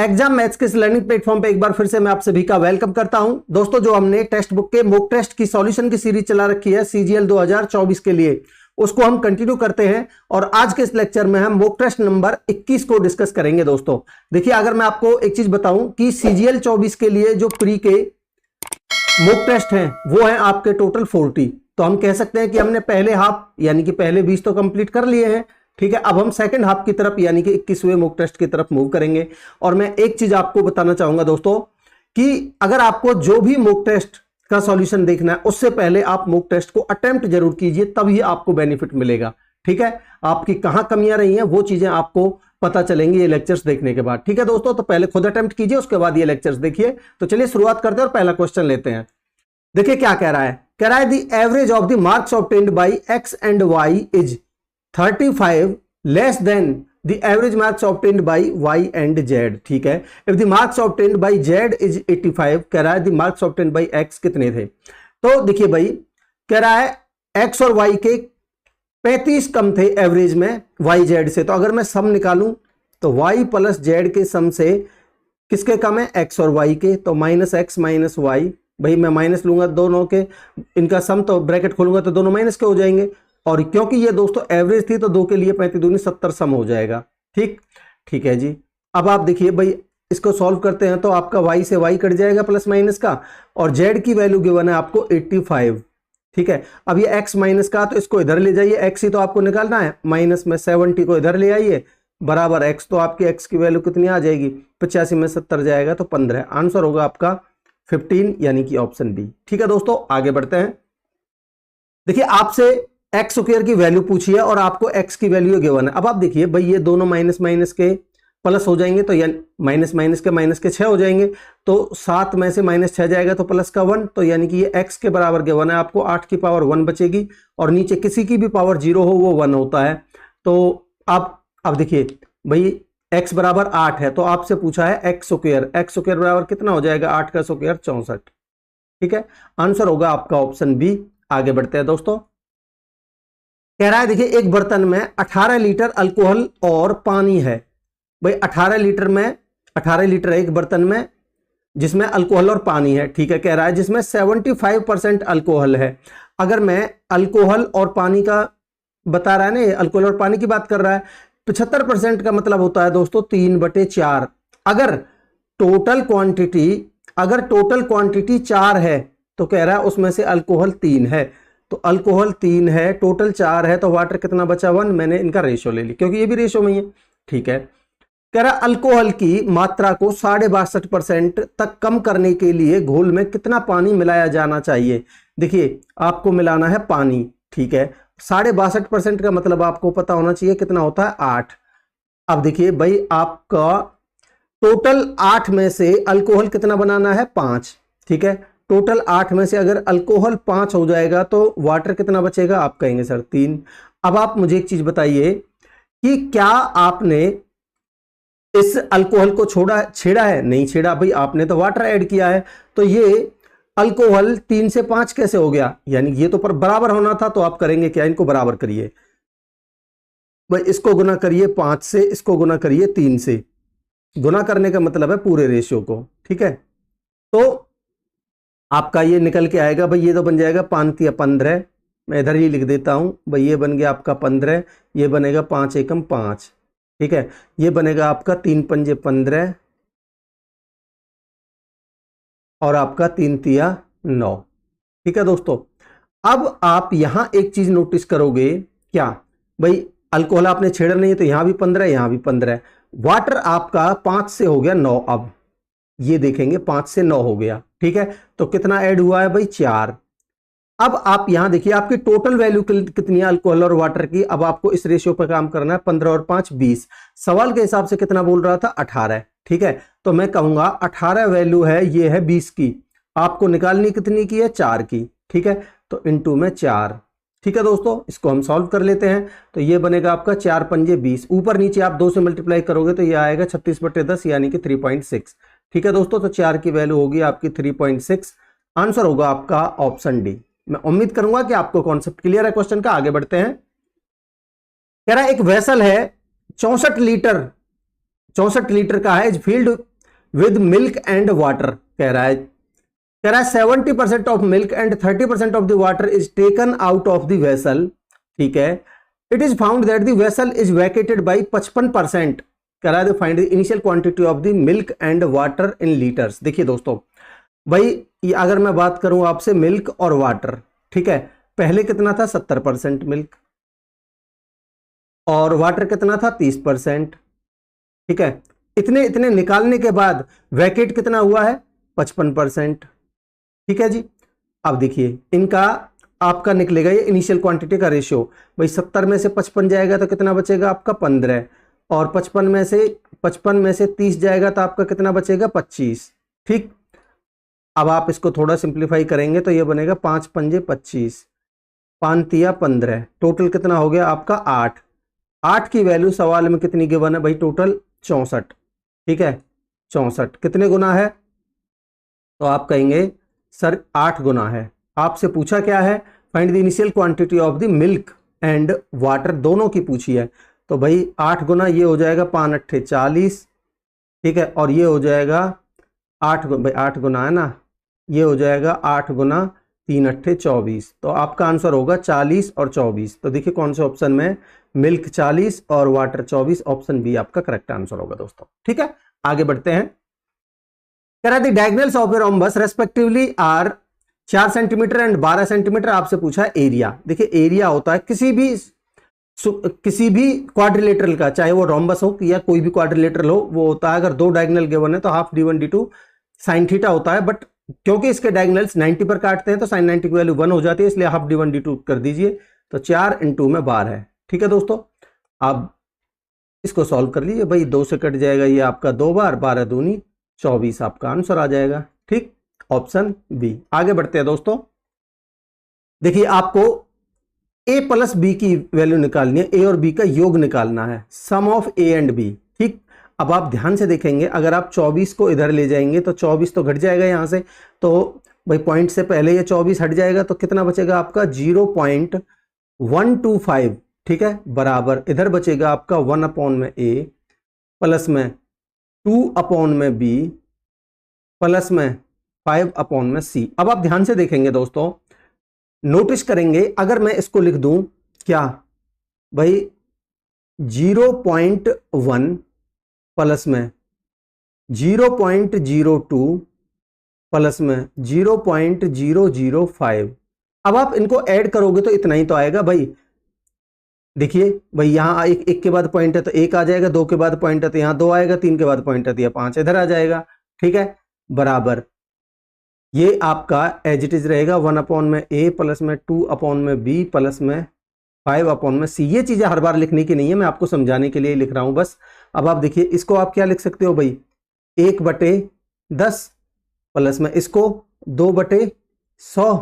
Exam maths के इस learning platform पे एक बार फिर से मैं आप सभी का वेलकम करता हूं। दोस्तों, जो हमने टेक्स्ट बुक के मॉक टेस्ट की सॉल्यूशन की सीरीज चला रखी है सीजीएल 2024 के लिए, उसको हम कंटिन्यू करते हैं और आज के इस लेक्चर में हम मॉक टेस्ट नंबर 21 को डिस्कस करेंगे। दोस्तों देखिए, अगर मैं आपको एक चीज बताऊं कि सीजीएल 24 के लिए जो प्री के मॉक टेस्ट हैं वो है आपके टोटल 40। तो हम कह सकते हैं कि हमने पहले हाफ यानी कि पहले 20 तो कंप्लीट कर लिए हैं। ठीक है, अब हम सेकंड हाफ की तरफ यानी कि 21वें मॉक टेस्ट की तरफ मूव करेंगे। और मैं एक चीज आपको बताना चाहूंगा दोस्तों कि अगर आपको जो भी मॉक टेस्ट का सॉल्यूशन देखना है उससे पहले आप मॉक टेस्ट को अटेम्प्ट जरूर कीजिए, तभी आपको बेनिफिट मिलेगा। ठीक है, आपकी कहां कमियां रही हैं वो चीजें आपको पता चलेंगी ये लेक्चर्स देखने के बाद। ठीक है दोस्तों, तो पहले खुद अटेम्प्ट कीजिए, उसके बाद ये लेक्चर्स देखिए। तो चलिए शुरुआत करते हैं और पहला क्वेश्चन लेते हैं। देखिए क्या कह रहा है, कह रहा है the average of the marks obtained by X and Y is 35 less than the average marks obtained by y and z। ठीक है, if the marks obtained by z is 85, कह रहा है the marks obtained by x कितने थे। तो देखिए भाई, कह रहा है x और y के 35 कम थे एवरेज में y z से। तो अगर मैं सम निकालूं तो y प्लस z के सम से किसके कम है, x और y के। तो माइनस एक्स माइनस वाई, भाई मैं माइनस लूंगा दोनों के, इनका सम तो ब्रैकेट खोलूंगा तो दोनों माइनस के हो जाएंगे। और क्योंकि ये दोस्तों एवरेज थी तो 2 के लिए 35 दूनी 70 सम हो जाएगा। ठीक है जी। अब आप देखिए भाई, इसको सॉल्व करते हैं तो आपका y से y कट जाएगा प्लस माइनस का, और z की वैल्यू गिवन है आपको 85। ठीक है, अब ये x माइनस का तो इसको इधर ले जाइए, x ही तो आपको निकालना है, माइनस में 70 को इधर ले आइए बराबर x। तो आपकी x की वैल्यू कितनी आ जाएगी, 85 में 70 जाएगा तो 15। आंसर होगा आपका 15 यानी कि ऑप्शन बी। ठीक है दोस्तों, आगे बढ़ते हैं। देखिए आपसे एक्स स्क्वायर की वैल्यू पूछी है और आपको एक्स की वैल्यू गिवन है। अब आप देखिए भाई, ये दोनों माइनस माइनस के प्लस हो जाएंगे तो यानी माइनस माइनस के 6 हो जाएंगे। तो 7 में से माइनस 6 जाएगा तो प्लस का 1। तो यानी कि ये एक्स के बराबर गिवन है आपको, 8 की पावर 1 बचेगी और नीचे किसी की भी पावर 0 हो वो 1 होता है। तो आप अब देखिए भाई, एक्स बराबर 8 है तो आपसे पूछा है एक्स स्क्वायर बराबर कितना हो जाएगा, 8 का स्क्वायर 64। ठीक है, आंसर होगा आपका ऑप्शन बी। आगे बढ़ते हैं दोस्तों। कह रहा है देखिए, एक बर्तन में 18 लीटर अल्कोहल और पानी है। भाई 18 लीटर है एक बर्तन में जिसमें अल्कोहल और पानी है। ठीक है, कह रहा है जिसमें 75% अल्कोहल है। अगर मैं अल्कोहल और पानी का बता रहा है ना, अल्कोहल और पानी की बात कर रहा है, 75% का मतलब होता है दोस्तों 3/4। अगर टोटल क्वांटिटी 4 है तो कह रहा है उसमें से अल्कोहल 3 है। तो अल्कोहल 3 है, टोटल 4 है, तो वाटर कितना बचा 1। मैंने इनका रेशो ले ली क्योंकि ये भी रेशो में ही है। ठीक है, कह रहा अल्कोहल की मात्रा को 62.5% तक कम करने के लिए घोल में कितना पानी मिलाया जाना चाहिए। देखिए आपको मिलाना है पानी। ठीक है, 62.5% का मतलब आपको पता होना चाहिए कितना होता है, 8। अब देखिए भाई, आपका टोटल 8 में से अल्कोहल कितना बनाना है, 5। ठीक है, टोटल 8 में से अगर अल्कोहल 5 हो जाएगा तो वाटर कितना बचेगा, आप कहेंगे सर 3। अब आप मुझे एक चीज बताइए कि क्या आपने इस अल्कोहल को छेड़ा है, नहीं छेड़ा भाई, आपने तो वाटर ऐड किया है। तो ये अल्कोहल 3 से 5 कैसे हो गया, यानी ये तो पर बराबर होना था। तो आप करेंगे क्या, इनको बराबर करिए भाई, इसको गुना करिए 5 से, इसको गुना करिए 3 से। गुना करने का मतलब है पूरे रेशियो को। ठीक है, तो आपका ये निकल के आएगा भाई, ये तो बन जाएगा 5 या 15। मैं इधर ही लिख देता हूं भाई, ये बन गया आपका 15, ये बनेगा 5 एकम 5। ठीक है, ये बनेगा आपका 3 पंजे 15 और आपका 3 तिया 9। ठीक है दोस्तों, अब आप यहां एक चीज नोटिस करोगे, क्या भाई, अल्कोहल आपने छेड़ा नहीं है तो यहां भी 15, यहां भी 15। वाटर आपका 5 से हो गया 9। अब ये देखेंगे 5 से 9 हो गया। ठीक है, तो कितना ऐड हुआ है भाई, 4। अब आप यहां देखिए, आपकी टोटल वैल्यू कितनी है अल्कोहल और वाटर की। अब आपको इस रेशियो पर काम करना है, 15 और 5 20। सवाल के हिसाब से कितना बोल रहा था, 18। ठीक है, तो मैं कहूंगा 18 वैल्यू है, ये है 20 की, आपको निकालनी कितनी की है, 4 की। ठीक है, तो इनटू में 4। ठीक है दोस्तों, इसको हम सॉल्व कर लेते हैं। तो ये बनेगा आपका 4 पंजे 20, ऊपर नीचे आप 2 से मल्टीप्लाई करोगे तो ये आएगा 36/10 यानी कि 3.6। ठीक है दोस्तों, तो 4 की वैल्यू होगी आपकी 3.6। आंसर होगा आपका ऑप्शन डी। मैं उम्मीद करूंगा कि आपको कॉन्सेप्ट क्लियर है क्वेश्चन का। आगे बढ़ते हैं। कह रहा है एक वेसल है 64 लीटर का है, is field with milk and water कह रहा है 70% of milk and 30% of the water is taken out of the vessel, ठीक है। It is found that the vessel is vacated by 55%, कह रहा है find the initial quantity of the milk and water in litres. देखिए दोस्तों भाई अगर मैं बात करूं आपसे मिल्क और वाटर, ठीक है, पहले कितना था 70% मिल्क और वाटर कितना था 30%, ठीक है। इतने इतने निकालने के बाद वैकेट कितना हुआ है 55%, ठीक है जी। अब देखिए इनका आपका निकलेगा ये इनिशियल क्वांटिटी का रेशियो, भाई 70 में से 55 जाएगा तो कितना बचेगा आपका 15, और 55 में से 30 जाएगा तो आपका कितना बचेगा 25, ठीक। अब आप इसको थोड़ा सिंप्लीफाई करेंगे तो ये बनेगा 5 पंजे 25, 5 तिया 15, टोटल कितना हो गया आपका 8 की वैल्यू सवाल में कितनी गिवन है भाई टोटल 64, ठीक है 64 कितने गुना है, तो आप कहेंगे सर 8 गुना है। आपसे पूछा क्या है, find the initial quantity of the milk and water, दोनों की पूछी है, तो भाई 8 गुना ये हो जाएगा 5 अट्ठे 40, ठीक है, और ये हो जाएगा 8 गुना है ना, ये हो जाएगा 8 गुना 3 अट्ठे 24, तो आपका आंसर होगा 40 और 24। तो देखिए कौन से ऑप्शन में, मिल्क 40 और वाटर 24, ऑप्शन बी आपका करेक्ट आंसर होगा दोस्तों, ठीक है। आगे बढ़ते हैं। कह रहा है diagonals of a rhombus respectively are 4 centimetre and 12 centimetre. आपसे पूछा है एरिया। देखिए एरिया होता है किसी भी क्वाड्रिलेटरल का, चाहे वो रोम्बस हो या कोई भी क्वाड्रिलेटरल हो, वो होता है अगर 2 डायगोनल गिवन है तो half d1 d2 sine theta होता है, बट क्योंकि इसके डायगोनल्स 90 पर काटते हैं तो साइन 90 की वैल्यू 1 हो जाती है, इसलिए हाफ d1 d2 कर दीजिए, तो 4 × 2 में 12 है, ठीक है दोस्तों। अब इसको सॉल्व कर लीजिए भाई, 2 से कट जाएगा ये आपका 2 बार, 12 दूनी 24 आपका आंसर आ जाएगा, ठीक, ऑप्शन बी। आगे बढ़ते हैं दोस्तों। देखिए आपको a प्लस बी की वैल्यू निकालनी है, a और b का योग निकालना है, सम ऑफ a एंड b, ठीक। अब आप ध्यान से देखेंगे, अगर आप 24 को इधर ले जाएंगे तो 24 तो घट जाएगा यहां से, तो भाई पॉइंट से पहले ये 24 हट जाएगा, तो कितना बचेगा आपका 0.125, ठीक है, बराबर इधर बचेगा आपका 1/a प्लस में 2/b प्लस में 5/c। अब आप ध्यान से देखेंगे दोस्तों, नोटिस करेंगे, अगर मैं इसको लिख दूं क्या भाई 0.1 प्लस में 0.02 प्लस में 0.005, अब आप इनको ऐड करोगे तो इतना ही तो आएगा भाई। देखिए भाई यहां एक के बाद पॉइंट है तो 1 आ जाएगा, 2 के बाद पॉइंट है तो यहां 2 आएगा, 3 के बाद पॉइंट है तो यहां 5 इधर आ जाएगा, ठीक है, बराबर ये आपका एज इट इज रहेगा 1/a प्लस में 2/b प्लस में 5/c। ये चीजें हर बार लिखने की नहीं है, मैं आपको समझाने के लिए लिख रहा हूं बस। अब आप देखिए इसको आप क्या लिख सकते हो भाई 1/10 प्लस में इसको 2/100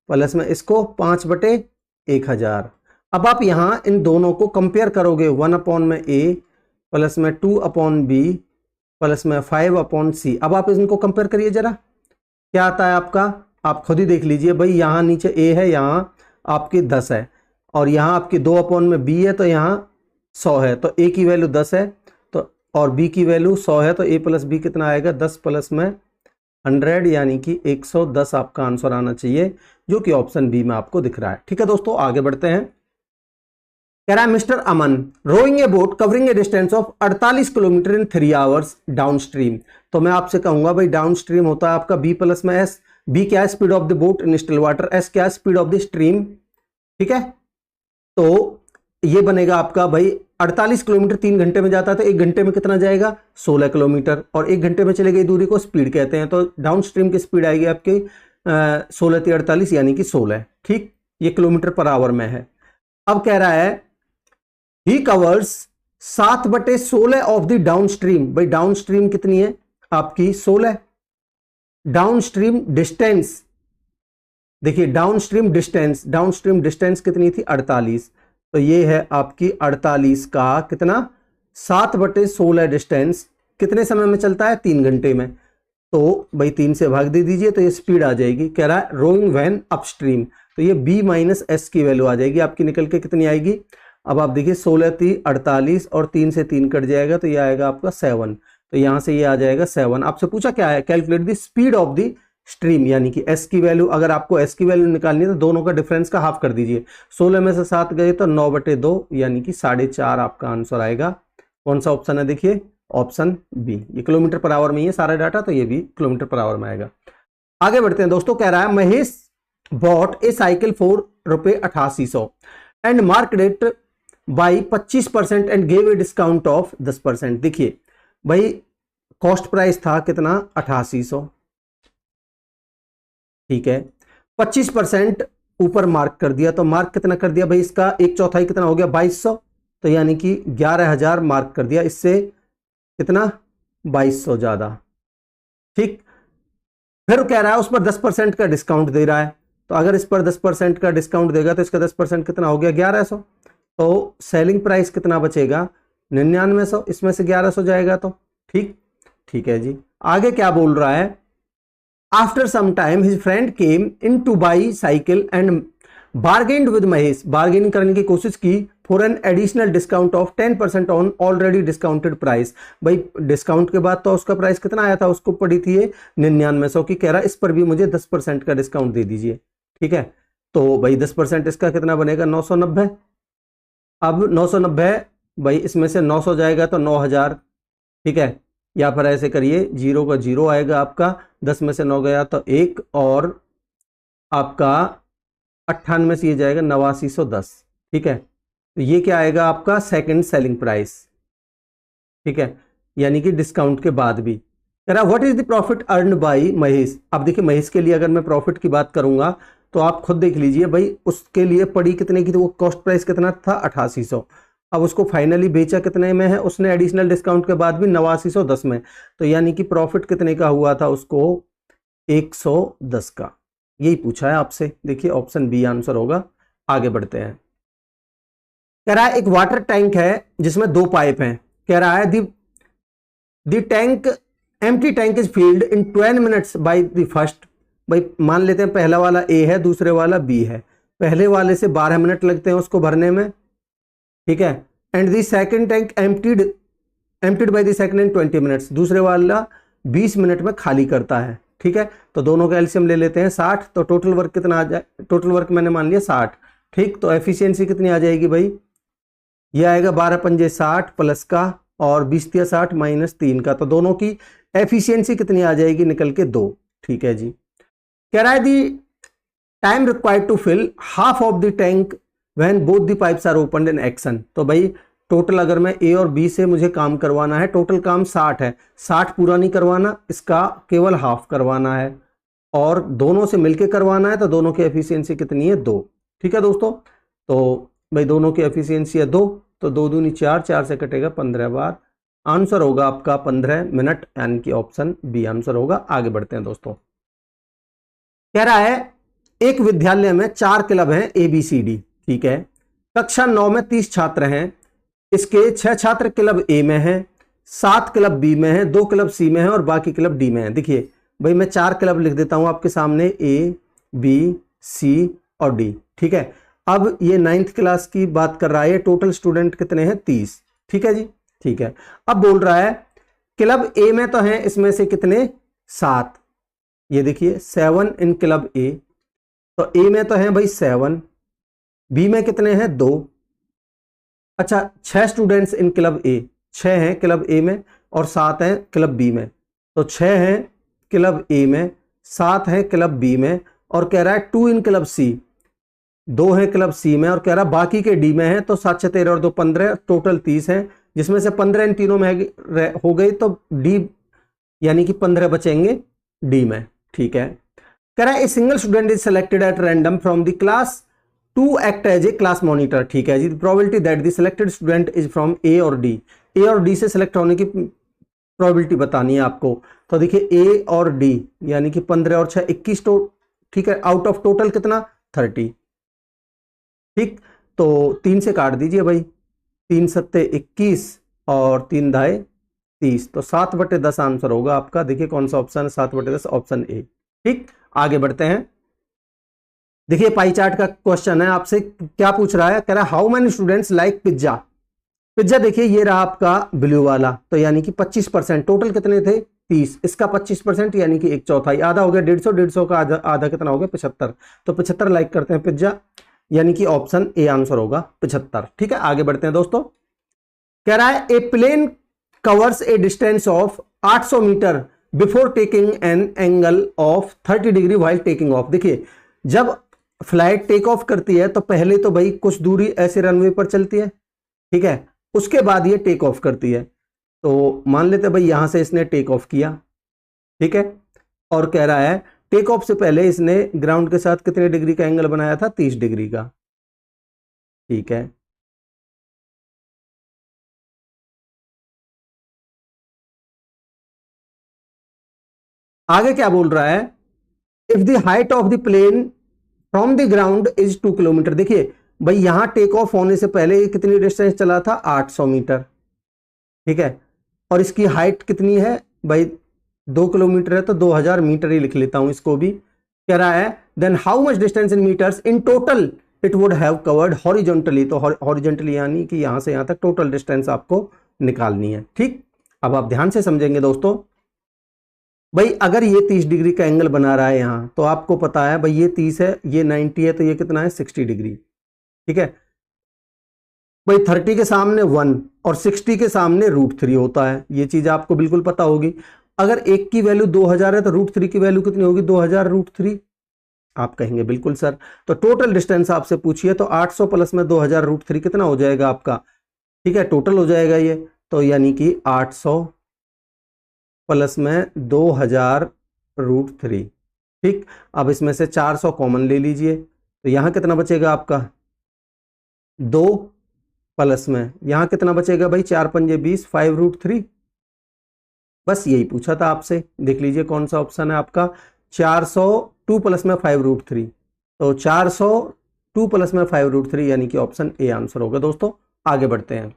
प्लस में इसको 5/1000। अब आप यहां इन दोनों को कंपेयर करोगे, 1/a प्लस में 2/b प्लस में 5/c। अब आप इनको कंपेयर करिए जरा, क्या आता है आपका, आप खुद ही देख लीजिए भाई, यहां नीचे a है, यहां आपकी 10 है, और यहां आपकी 2/b है तो यहां 100 है, तो a की वैल्यू 10 है तो, और b की वैल्यू 100 है, तो a प्लस b कितना आएगा 10 प्लस में 100, यानी कि 110 आपका आंसर आना चाहिए, जो कि ऑप्शन बी में आपको दिख रहा है, ठीक है दोस्तों। आगे बढ़ते हैं। कह रहा है mister Aman rowing a boat covering a distance of 48 kilometre in 3 hours downstream. तो मैं आपसे कहूंगा भाई डाउन स्ट्रीम होता है आपका b प्लस में s, b क्या है speed of the boat in still water, s क्या है स्पीड ऑफ द स्ट्रीम, ठीक है। तो ये बनेगा आपका भाई 48 किलोमीटर 3 घंटे में जाता है, तो 1 घंटे में कितना जाएगा 16 किलोमीटर, और 1 घंटे में चले गई दूरी को स्पीड कहते हैं, तो डाउन स्ट्रीम की स्पीड आएगी आपकी 16 × 48 यानी कि 16, ठीक, ये किलोमीटर पर आवर में है। अब कह रहा है ही covers 7/16 of the down stream. भाई डाउन स्ट्रीम कितनी है आपकी 16, डाउन स्ट्रीम डिस्टेंस, देखिए डाउन स्ट्रीम डिस्टेंस कितनी थी 48, तो ये है आपकी 48 का कितना 7/16 डिस्टेंस कितने समय में चलता है 3 घंटे में, तो भाई 3 से भाग दे दीजिए तो ये स्पीड आ जाएगी। कह रहा है रोइंग व्हेन अपस्ट्रीम, तो ये b माइनस s की वैल्यू आ जाएगी आपकी, निकल के कितनी आएगी। अब आप देखिए 16 × 3 = 48 और 3 से 3 कट जाएगा तो ये आएगा आपका 7, तो यहां से ये आ जाएगा 7। आपसे पूछा क्या है, calculate the speed of the stream, यानी कि एस की वैल्यू, अगर आपको एस की वैल्यू निकालनी है तो दोनों का डिफरेंस का हाफ कर दीजिए। 16 में से 7 गए तो 9/2 यानी कि 4.5 आपका आंसर आएगा। कौन सा ऑप्शन है, देखिए ऑप्शन बी। ये किलोमीटर पर आवर में ही है सारा डाटा, तो ये भी किलोमीटर पर आवर में आएगा। आगे बढ़ते हैं दोस्तों। कह रहा है Mahesh bot A cycle for ₹8800 and market it by 25% and gave a discount of 10%। देखिए भाई कॉस्ट प्राइस था कितना, 8800, ठीक है, 25% ऊपर मार्क कर दिया, तो मार्क कितना कर दिया भाई, इसका 1/4 कितना हो गया, 2200, तो यानी कि 11,000 मार्क कर दिया, इससे कितना 2200 ज्यादा, ठीक। फिर कह रहा है उस पर 10% का डिस्काउंट दे रहा है, तो अगर इस पर 10% का डिस्काउंट देगा तो इसका 10% कितना हो गया, 1100, तो सेलिंग प्राइस कितना बचेगा, 9900, इसमें से 1100 जाएगा, तो ठीक है जी। आगे क्या बोल रहा है, after some time his friend came in to buy cycle and bargained with Mahesh, bargaining करने की कोशिश की for an additional discount of 10% on already discounted price. भाई डिस्काउंट के बाद तो उसका प्राइस कितना आया था, उसको पड़ी थी ये 9900 की, कह रहा इस पर भी मुझे 10% का डिस्काउंट दे दीजिए, ठीक है। तो भाई 10% इसका कितना बनेगा, 990। अब 990 भाई इसमें से 900 जाएगा तो 9000, ठीक है, या फिर ऐसे करिए 0 का 0 आएगा आपका, 10 में से 9 गया तो 1, और आपका 98 से ये जाएगा 8910, ठीक है। तो ये क्या आएगा आपका सेकंड सेलिंग प्राइस, ठीक है, यानी कि डिस्काउंट के बाद भी। कह रहा what is the profit earn by Mahesh. अब देखिए महेश के लिए अगर मैं प्रॉफिट की बात करूंगा तो आप खुद देख लीजिए भाई, उसके लिए पड़ी कितने की थी, वो कॉस्ट प्राइस कितना था 8800, अब उसको फाइनली बेचा कितने में है, उसने एडिशनल डिस्काउंट के बाद भी 8910 में, तो यानी कि प्रॉफिट कितने का हुआ था उसको, 110 का। यही पूछा है आपसे, देखिए ऑप्शन बी आंसर होगा। आगे बढ़ते हैं। कह रहा है एक वाटर टैंक है जिसमें 2 पाइप हैं, कह रहा है दी tank empty tank is field in 12 minutes by the first. भाई मान लेते हैं पहला वाला ए है, दूसरे वाला बी है, पहले वाले से 12 मिनट लगते हैं उसको भरने में, ठीक है, and the second tank emptied by the second in 20 minutes, दूसरे वाला 20 मिनट में खाली करता है, ठीक है। तो दोनों का एलसीएम ले लेते हैं 60, तो टोटल वर्क कितना आ जाए, टोटल वर्क मैंने मान लिया 60, ठीक। तो एफिशिएंसी कितनी आ जाएगी भाई, ये आएगा 12 पंजे 60 प्लस का और 20 तिया 60 माइनस 3 का, तो दोनों की एफिशिएंसी कितनी आ जाएगी, निकल के 2, ठीक है जी। कह रहा है the time required to fill half of the tank when both the pipes are opened in action. तो भाई टोटल अगर मैं ए और बी से मुझे काम करवाना है, टोटल काम 60 है, 60 पूरा नहीं करवाना, इसका केवल हाफ करवाना है, और दोनों से मिलके करवाना है, तो दोनों की एफिशिएंसी कितनी है, 2, ठीक है दोस्तों। तो भाई दोनों की एफिशिएंसी है 2, तो 2 दूनी 4, 4 से कटेगा 15 बार, आंसर होगा आपका 15 मिनट, यानी कि ऑप्शन बी आंसर होगा। आगे बढ़ते हैं दोस्तों। कह रहा है एक विद्यालय में 4 क्लब हैं ABCD, ठीक है, कक्षा 9 में 30 छात्र हैं, इसके 6 छात्र क्लब ए में हैं, 7 क्लब बी में हैं, 2 क्लब सी में हैं और बाकी क्लब डी में हैं। देखिए भाई मैं 4 क्लब लिख देता हूं आपके सामने, ए बी सी और डी, ठीक है। अब ये 9th क्लास की बात कर रहा है, टोटल स्टूडेंट कितने हैं, 30, ठीक है जी, ठीक है। अब बोल रहा है क्लब ए में तो हैं इसमें से कितने, 7, ये देखिए 7 इन क्लब ए, तो ए में तो हैं भाई 7, बी में कितने हैं 2, अच्छा 6 स्टूडेंट्स इन क्लब ए, 6 हैं क्लब ए में और 7 हैं क्लब बी में, तो 6 हैं क्लब ए में, 7 हैं क्लब बी में, और कह रहा है 2 इन क्लब सी, 2 हैं क्लब सी में, और कह रहा है बाकी के डी में है, तो 7 6 13 और 2 15, टोटल 30 हैं, जिसमें से 15 इन तीनों में हो गई, तो डी यानी कि 15 बचेंगे डी में, ठीक है। कह रहा है a single student is selected at random from the class to act as a class monitor, ठीक है जी। Probability that the selected student is from A और डी, ए और डी से सिलेक्ट होने की प्रोबेबिलिटी बतानी है आपको, तो देखिए ए और डी यानी कि 15 और 6 21, तो ठीक है, आउट ऑफ टोटल कितना 30, ठीक। तो 3 से काट दीजिए भाई, 3 सत्ते 21 और 3 दाए 30, तो 7/10 आंसर होगा आपका। देखिए कौन सा ऑप्शन है, 7/10 ऑप्शन ए, ठीक। आगे बढ़ते हैं। देखिए पाई चार्ट का क्वेश्चन है, आपसे क्या पूछ रहा है, कह रहा है how many students like pizza pizza देखिए ये रहा आपका ब्लू वाला, तो यानी कि 25%, टोटल कितने थे 30, इसका 25% यानी कि 1/4, आधा हो गया 150, 150 का आधा कितना हो गया 75, तो 75 लाइक करते हैं पिज्जा, यानी कि ऑप्शन ए आंसर होगा 75। ठीक है, आगे बढ़ते हैं दोस्तों। कह रहा है a plane covers a distance of 800 metre before taking an angle of 30 degree while taking off. देखिए जब फ्लाइट टेक ऑफ करती है तो पहले तो भाई कुछ दूरी ऐसे रनवे पर चलती है, ठीक है, उसके बाद ये टेक ऑफ करती है। तो मान लेते भाई यहां से इसने टेक ऑफ किया, ठीक है, और कह रहा है टेक ऑफ से पहले इसने ग्राउंड के साथ कितने डिग्री का एंगल बनाया था, 30 डिग्री का। ठीक है, आगे क्या बोल रहा है, if the height of the plane from the ground is 2 kilometre. देखिए भाई यहां टेक ऑफ होने से पहले कितनी डिस्टेंस चला था, 800 मीटर, ठीक है, और इसकी हाइट कितनी है भाई 2 किलोमीटर है, तो 2000 मीटर ही लिख लेता हूं इसको भी। कह रहा है then how much distance in metres in total it would have covered horizontally, तो हॉरिजॉन्टली यानी कि यहां से यहां तक टोटल डिस्टेंस आपको निकालनी है। ठीक, अब आप ध्यान से समझेंगे दोस्तों, भाई अगर ये 30 डिग्री का एंगल बना रहा है यहां, तो आपको पता है भाई ये 30 है, ये 90 है, तो ये कितना है 60 डिग्री। ठीक है भाई, 30 के सामने 1 और 60 के सामने √3 होता है, ये चीज आपको बिल्कुल पता होगी। अगर एक की वैल्यू 2000 है तो √3 की वैल्यू कितनी होगी, 2000 √3। आप कहेंगे बिल्कुल सर, तो टोटल डिस्टेंस आपसे पूछिए तो 800 प्लस में 2000 √3 कितना हो जाएगा आपका, ठीक है, टोटल हो जाएगा ये, तो यानी कि 800 प्लस में 2000 √3। ठीक, अब इसमें से 400 कॉमन ले लीजिए, तो यहां कितना बचेगा आपका 2, प्लस में यहां कितना बचेगा भाई 4 पंजे 20, 5 √3। बस यही पूछा था आपसे, देख लीजिए कौन सा ऑप्शन है आपका, 402 प्लस में 5 √3, तो 402 प्लस में 5 √3 यानी कि ऑप्शन ए आंसर होगा। दोस्तों आगे बढ़ते हैं,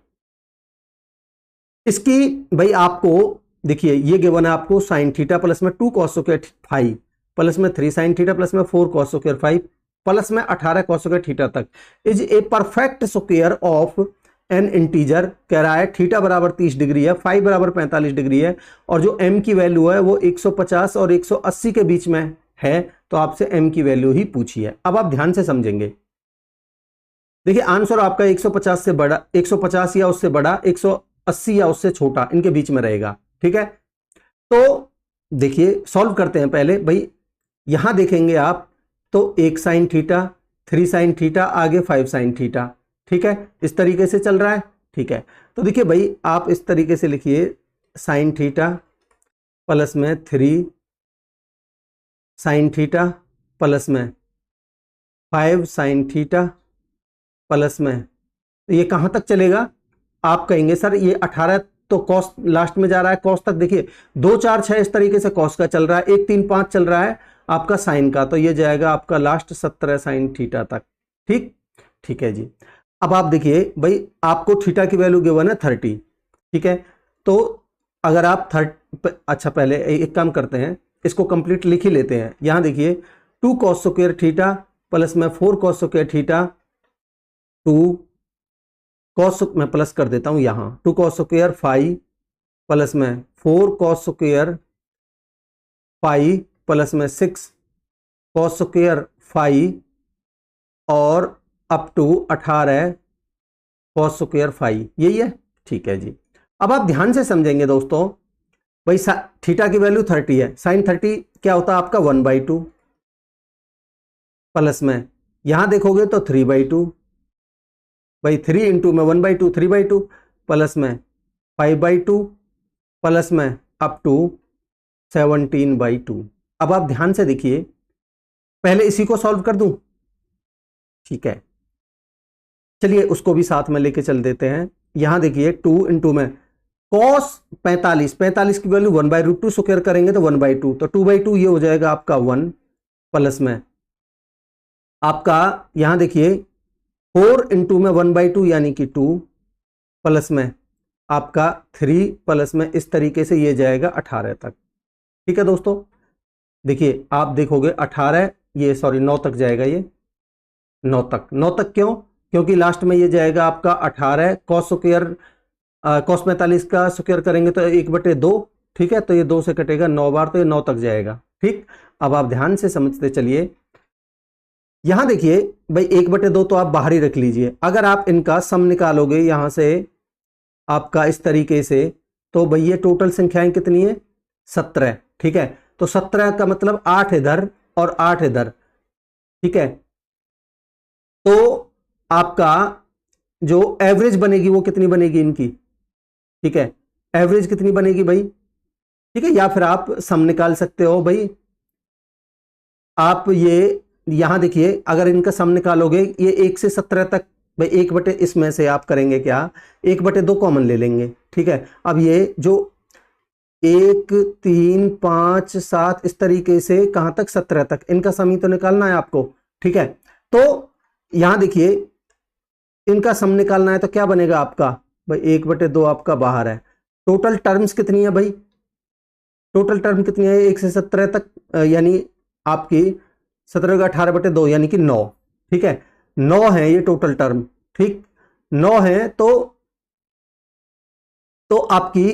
इसकी भाई आपको देखिए ये गिवन है आपको साइन थीटा प्लस में 2 cos स्क्वायर 5 प्लस में 3 साइन थीटा प्लस में 4 cos स्क्वायर 5 प्लस में 18 cos स्क्वायर थीटा तक is a perfect square of N integer. कह रहा है थीटा बराबर 30 डिग्री है, फाई बराबर 45 डिग्री है, और जो एम की वैल्यू है वो 150 और 180 के बीच में है, तो आपसे एम की वैल्यू ही पूछी है। अब आप ध्यान से समझेंगे, देखिए आंसर आपका 150 से बड़ा, 150 या उससे बड़ा, 180 या उससे छोटा, इनके बीच में रहेगा। ठीक है, तो देखिए सॉल्व करते हैं पहले। भाई यहां देखेंगे आप तो 1 साइन थीटा, 3 साइन थीटा, आगे 5 साइन थीटा, ठीक है, इस तरीके से चल रहा है। ठीक है, तो देखिए भाई आप इस तरीके से लिखिए साइन थीटा प्लस में 3 साइन थीटा प्लस में 5 साइन थीटा प्लस में, तो ये कहां तक चलेगा, आप कहेंगे सर ये 18 तो कॉस लास्ट में जा रहा है, कॉस तक देखिए 2 4 6 इस तरीके से कॉस का चल रहा है, 1 3 5 चल रहा है आपका साइन का, तो ये जाएगा आपका लास्ट 17 साइन थीटा तक। ठीक, ठीक है जी। अब आप देखिए भाई आपको थीटा की वैल्यू गिवन है 30, ठीक है, तो अगर आप अच्छा पहले एक काम करते हैं, इसको कंप्लीट लिख ही लेते हैं। यहां देखिए 2 cos स्क्वायर थीटा प्लस में 4 cos स्क्वायर थीटा, 2 cos मैं प्लस कर देता हूं यहां 2 cos स्क्वायर 5 प्लस में 4 cos स्क्वायर 5 प्लस में 6 cos स्क्वायर 5 और अप टू 18 cos स्क्वायर 5, यही है। ठीक है जी, अब आप ध्यान से समझेंगे दोस्तों, भाई थीटा की वैल्यू 30 है, साइन 30 क्या होता है आपका 1/2 प्लस में यहां देखोगे तो 3/2, भाई 3 इंटू में 1/2 3/2 प्लस में 5/2 प्लस में अप टू 17/2। अब आप ध्यान से देखिए, पहले इसी को सॉल्व कर दूं, ठीक है, चलिए उसको भी साथ में लेके चल देते हैं। यहां देखिए 2 इंटू में cos 45 की वैल्यू 1/√2 स्क्वायर करेंगे तो 1/2, तो 2/2 ये हो जाएगा आपका 1 प्लस में आपका यहां देखिए 4 इंटू में 1/2 यानी कि 2 प्लस में आपका 3 प्लस में इस तरीके से ये जाएगा 18 तक। ठीक है दोस्तों, देखिए आप देखोगे 18 ये सॉरी 9 तक जाएगा, ये 9 तक क्यों, क्योंकि लास्ट में ये जाएगा आपका 18 cos स्क्वायर cos 45 का स्क्वायर करेंगे तो 1/2, ठीक है, तो ये 2 से कटेगा 9 बार, तो ये 9 तक जाएगा। ठीक, अब आप ध्यान से समझते चलिए। यहां देखिए भाई 1/2 तो आप बाहर ही रख लीजिए। अगर आप इनका सम निकालोगे यहां से आपका इस तरीके से, तो भाई ये टोटल संख्याएं कितनी है? 17। ठीक है, तो 17 का मतलब 8 इधर और 8 इधर। ठीक है, तो आपका जो एवरेज बनेगी वो कितनी बनेगी इनकी? ठीक है, एवरेज कितनी बनेगी भाई? ठीक है, या फिर आप सम निकाल सकते हो भाई। आप ये यहां देखिए, अगर इनका सम निकालोगे ये 1 से 17 तक, भाई 1/, इसमें से आप करेंगे क्या? 1/2 कॉमन ले लेंगे। ठीक है, अब ये जो 1, 3, 5, 7 इस तरीके से कहां तक? 17 तक, इनका सम ही तो निकालना है आपको। ठीक है, तो यहां देखिए इनका सम निकालना है तो क्या बनेगा आपका? भाई 1/2 आपका बाहर है। टोटल टर्म्स कितनी है भाई? टोटल टर्म कितनी है 1 से 17 तक? यानी आपकी 17 का 18/2 यानी कि 9। ठीक है, 9 है ये टोटल टर्म। ठीक, 9 है, तो आपकी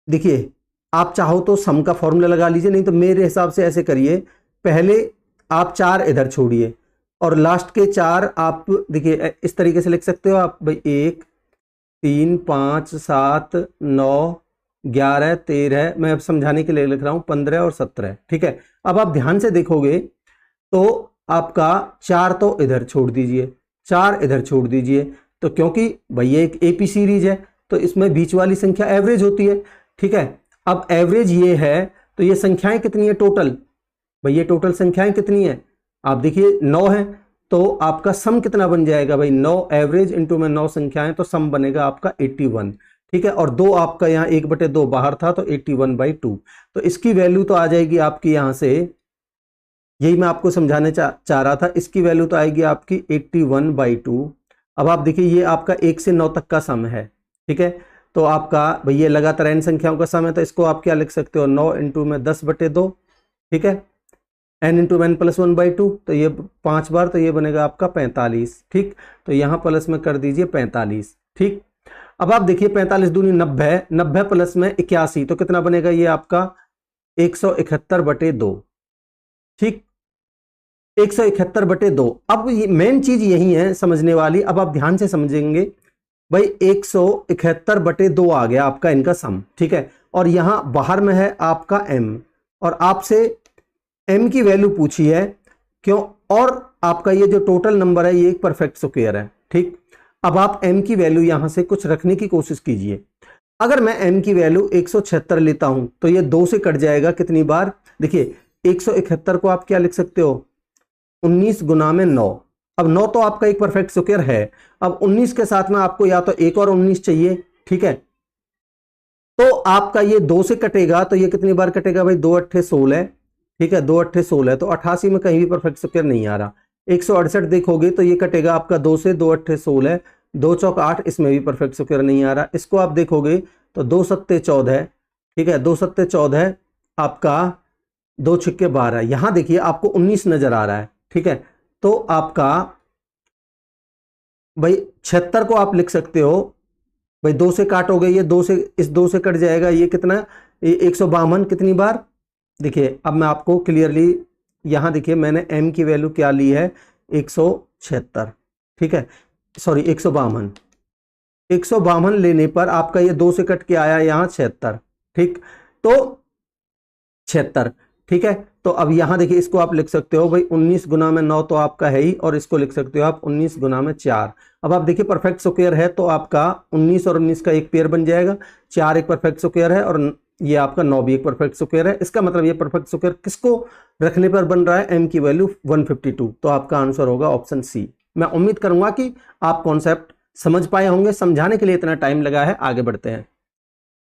देखिए, आप चाहो तो सम का फॉर्मूला लगा लीजिए, नहीं तो मेरे हिसाब से ऐसे करिए, पहले आप 4 इधर छोड़िए और लास्ट के 4 आप देखिए इस तरीके से लिख सकते हो आप भाई 1, 3, 5, 7, 9, 11, 13, मैं अब समझाने के लिए लिख रहा हूं 15 और 17। ठीक है, अब आप ध्यान से देखोगे तो आपका 4 तो इधर छोड़ दीजिए, 4 इधर छोड़ दीजिए, तो क्योंकि भाई ये एक एपी सीरीज है तो इसमें बीच वाली संख्या एवरेज होती है। ठीक है, अब एवरेज ये है, तो ये संख्याएं कितनी है टोटल? भाई ये टोटल संख्याएं कितनी है? आप देखिए 9 है, तो आपका सम कितना बन जाएगा भाई? 9 एवरेज इंटू में 9 संख्याएं, तो सम बनेगा आपका 81। ठीक है, और 2 आपका यहाँ 1/2 बाहर था, तो 81/2, तो इसकी वैल्यू तो आ जाएगी आपकी यहां से, यही मैं आपको समझाने चाह रहा था, इसकी वैल्यू तो आएगी आपकी 81/2। अब आप देखिए ये आपका 1 से 9 तक का सम है। ठीक है, तो आपका भैया लगातार n संख्याओं का सम है, तो इसको आप क्या लिख सकते हो? 9 इंटू में 10/2। ठीक है, n इंटू n प्लस 1/2, तो ये 5 बार, तो ये बनेगा आपका 45। ठीक, तो यहां प्लस में कर दीजिए 45। ठीक, अब आप देखिए 45 दूनी 90, 90 प्लस में 81, तो कितना बनेगा ये आपका? 171/2। ठीक, 171/2। अब मेन चीज यही है समझने वाली, अब आप ध्यान से समझेंगे भाई 171/2 आ गया आपका इनका सम। ठीक है, और यहां बाहर में है आपका m, और आपसे m की वैल्यू पूछी है, क्यों? और आपका ये जो टोटल नंबर है ये एक परफेक्ट स्क्वायर है। ठीक, अब आप m की वैल्यू यहां से कुछ रखने की कोशिश कीजिए। अगर मैं m की वैल्यू 176 लेता हूं तो ये 2 से कट जाएगा कितनी बार? देखिए 171 को आप क्या लिख सकते हो? 19 गुना में 9। अब 9 तो आपका एक परफेक्ट स्क्वायर है, अब 19 के साथ में आपको या तो एक और 19 चाहिए। ठीक है, तो आपका ये 2 से कटेगा, तो ये कितनी बार कटेगा भाई? 2 अट्ठे 16। ठीक है, 2 अट्ठे 16, तो 88 में कहीं भी परफेक्ट स्क्वायर नहीं आ रहा। 168 देखोगे तो ये कटेगा आपका 2 से, 2 अट्ठे 16, 2 चौक 8, इसमें भी परफेक्ट स्क्वायर नहीं आ रहा। इसको आप देखोगे तो 2 सत्ते 14। ठीक है, 2 सत्ते 14, आपका 2 छिक्के 12, यहां देखिए आपको 19 नजर आ रहा है। ठीक है, तो आपका भाई 76 को आप लिख सकते हो भाई, 2 से काटोगे, ये 2 से, इस 2 से कट जाएगा, ये कितना? ये 152 कितनी बार? देखिए अब मैं आपको क्लियरली यहां देखिए मैंने m की वैल्यू क्या ली है? 176। ठीक है, सॉरी 152। 152 लेने पर आपका ये 2 से कट के आया यहां 76। ठीक, तो 76। ठीक है, तो अब यहां देखिए इसको आप लिख सकते हो भाई 19 गुना में 9 तो आपका है ही, और इसको लिख सकते हो आप 19 गुना में 4। अब आप देखिए परफेक्ट स्क्वायर है, तो आपका 19 और 19 का एक पेयर बन जाएगा, 4 एक परफेक्ट स्क्वायर है, और ये आपका 9 भी एक परफेक्ट स्क्वायर है। इसका मतलब ये परफेक्ट स्क्वायर किसको रखने पर बन रहा है? m की वैल्यू 152, तो आपका आंसर होगा ऑप्शन सी। मैं उम्मीद करूंगा कि आप कॉन्सेप्ट समझ पाए होंगे, समझाने के लिए इतना टाइम लगा है। आगे बढ़ते हैं।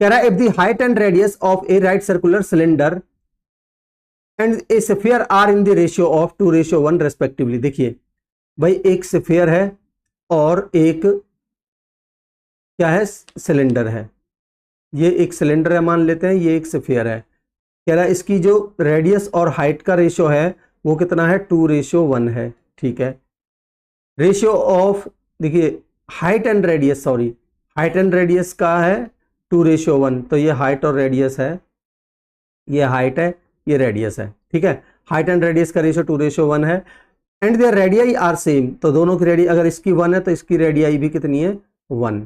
कह रहा है if the height and radius of a right circular cylinder and a sphere are in the ratio of 2:1 respectively. देखिए भाई एक स्फीयर है और एक क्या है? सिलेंडर है। ये एक सिलेंडर है मान लेते हैं, ये एक स्फीयर है। कह रहा है इसकी जो रेडियस और हाइट का रेशियो है वो कितना है? 2:1 है। ठीक है, रेशियो ऑफ, देखिए height and radius, sorry height and radius का है 2:1, तो ये हाइट और रेडियस है, ये हाइट है, ये रेडियस है, ठीक है। हाइट एंड रेडियस का रेशियो 2:1 है and their radii are same, तो दोनों की रेडियाई, अगर इसकी 1 है तो इसकी रेडियाई भी कितनी है 1,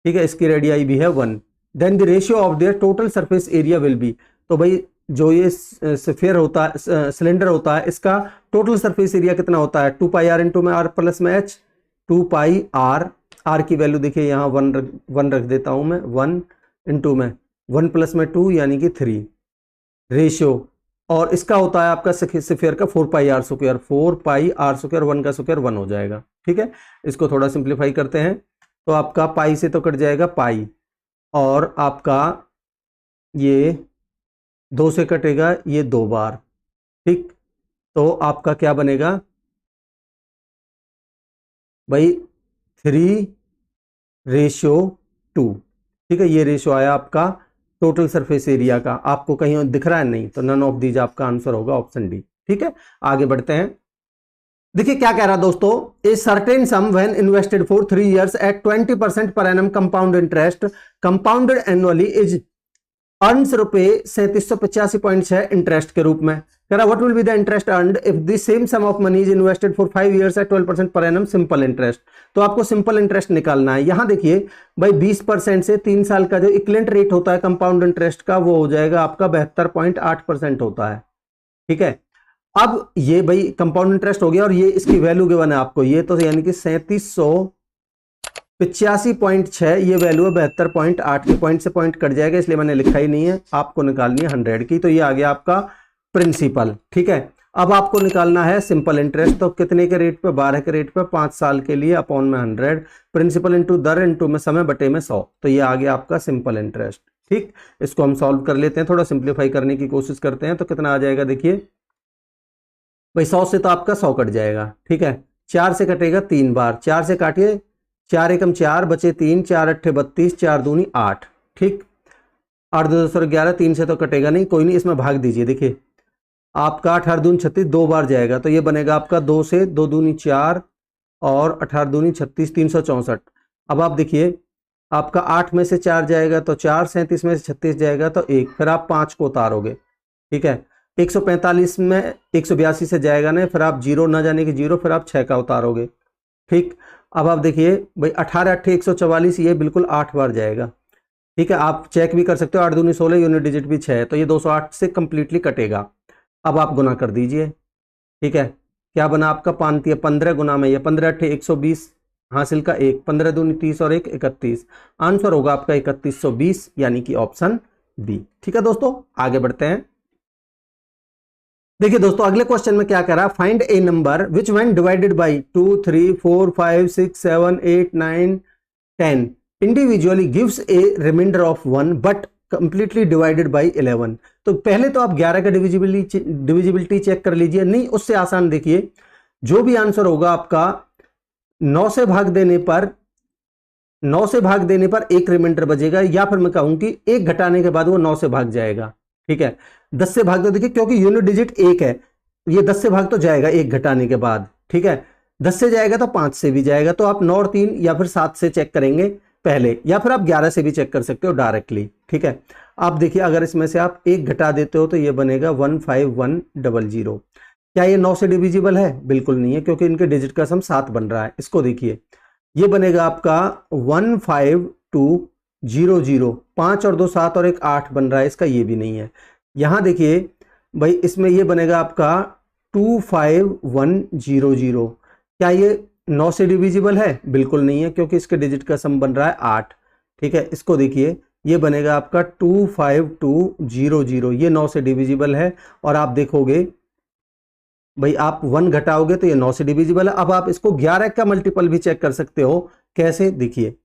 ठीक है, इसकी रेडियाई भी है 1। Then the ratio of their total surface area will be, तो भाई जो ये स्फीयर होता है, सिलेंडर होता है, इसका टोटल सरफेस एरिया कितना होता है 2πr इंटू में r प्लस में h, 2πr, r की वैल्यू देखिए यहाँ 1 रख देता हूं मैं, 1 इंटू में 1 प्लस में 2 यानी कि 3 रेशियो, और इसका होता है आपका स्फीयर का 4πr स्क्वायर, 4πr स्क्वायर, 1 का स्क्वायर 1 हो जाएगा, ठीक है। इसको थोड़ा सिंप्लीफाई करते हैं, तो आपका पाई से तो कट जाएगा पाई, और आपका ये 2 से कटेगा ये 2 बार, ठीक, तो आपका क्या बनेगा भाई 3:2, ठीक है, ये रेशियो आया आपका टोटल सरफेस एरिया का। आपको कहीं दिख रहा है नहीं, तो नन ऑफ दीज आपका आंसर होगा ऑप्शन डी, ठीक है। आगे बढ़ते हैं, देखिए क्या कह रहा दोस्तों, a certain sum when invested for 3 years at 20% per annum compound interest compounded annually is earns रुपए 3785.6 इंटरेस्ट के रूप में। कह रहा what will be the interest earned if the same sum of money is invested for 5 years at 12% per annum simple interest. तो आपको simple interest निकालना है। यहां देखिए भाई 20% से 3 साल का जो इक्विवेलेंट रेट होता है कंपाउंड इंटरेस्ट का, वो हो जाएगा आपका 72.8% होता है, ठीक है। अब ये भाई कंपाउंड इंटरेस्ट हो गया और ये इसकी वैल्यू गिवन है आपको, ये तो यानी कि 3785.6 ये वैल्यू है, 72.8 की पॉइंट से पॉइंट कट जाएगा, इसलिए मैंने लिखा ही नहीं है, आपको निकालनी है 100 की, तो ये आ गया आपका प्रिंसिपल, ठीक है। अब आपको निकालना है सिंपल इंटरेस्ट, तो कितने के रेट पे 12 के रेट पे 5 साल के लिए अपॉन में 100, प्रिंसिपल इंटू दर इंटू में समय बटे में 100, तो ये आ गया आपका सिंपल इंटरेस्ट, ठीक। इसको हम सॉल्व कर लेते हैं, थोड़ा सिंप्लीफाई करने की कोशिश करते हैं, तो कितना आ जाएगा देखिए भाई 100 से तो आपका 100 कट जाएगा, ठीक है, 4 से कटेगा 3 बार, 4 से काटिए, 4 एकम 4 बचे 3, 4 अट्ठे 32, 4 दूनी 8, ठीक, 8 2 10 11, 3 से तो कटेगा नहीं, कोई नहीं, इसमें भाग दीजिए, देखिए आपका 18 दूनी 36 2 बार जाएगा, तो ये बनेगा आपका 2 से 2 दूनी 4 और 18 दूनी 36, 364। अब आप देखिए आपका 8 में से 4 जाएगा तो 4, 37 में से 36 जाएगा तो 1, फिर आप 5 को उतारोगे, ठीक है, 145 में 182 से जाएगा नहीं, फिर आप 0 ना जाने की 0, फिर आप 6 का उतारोगे, ठीक। अब आप देखिए भाई 18 अट्ठे 144, ये बिल्कुल 8 बार जाएगा, ठीक है, आप चेक भी कर सकते हो, 8 दूनी 16, यूनिट डिजिट भी 6 है, तो ये 208 से कंप्लीटली कटेगा। अब आप गुना कर दीजिए, ठीक है, क्या बना आपका 15 गुना में ये 15 अट्ठे 120 हासिल का 1, 15 दूनी 30 और 1 31, आंसर होगा आपका 3120, यानी कि ऑप्शन बी, ठीक है दोस्तों। आगे बढ़ते हैं, देखिए दोस्तों अगले क्वेश्चन में क्या कह रहा है, find a number which when divided by 2 3 4 5 6 7 8 9 10 individually gives a remainder of 1 but completely divided by 11। तो पहले तो आप 11 का डिविजिबिलिटी चेक कर लीजिए, नहीं उससे आसान देखिए, जो भी आंसर होगा आपका 9 से भाग देने पर 9 से भाग देने पर एक रिमाइंडर बचेगा, या फिर मैं कहूं कि 1 घटाने के बाद वो 9 से भाग जाएगा, ठीक है। 10 से भाग तो देखिए क्योंकि यूनिट डिजिट 1 है, ये 10 से भाग तो जाएगा 1 घटाने के बाद, ठीक है, 10 से जाएगा तो 5 से भी जाएगा, तो आप 9 और 3 या फिर 7 से चेक करेंगे पहले, या फिर आप 11 से भी चेक कर सकते हो डायरेक्टली, ठीक है। आप देखिए अगर इसमें से आप 1 घटा देते हो तो ये बनेगा 15100। क्या ये 9 से डिविजिबल है? बिल्कुल नहीं है, क्योंकि इनके डिजिट का सम 7 बन रहा है। इसको देखिए ये बनेगा आपका 15200, 5 और 2 7 और 1 8 बन रहा है, इसका ये भी नहीं है। यहां देखिए भाई इसमें ये बनेगा आपका 25100, क्या ये 9 से डिविजिबल है? बिल्कुल नहीं है, क्योंकि इसके डिजिट का सम बन रहा है 8, ठीक है। इसको देखिए ये बनेगा आपका 25200, ये 9 से डिविजिबल है, और आप देखोगे भाई आप 1 घटाओगे तो ये 9 से डिविजिबल है। अब आप इसको 11 का मल्टीपल भी चेक कर सकते हो, कैसे देखिए,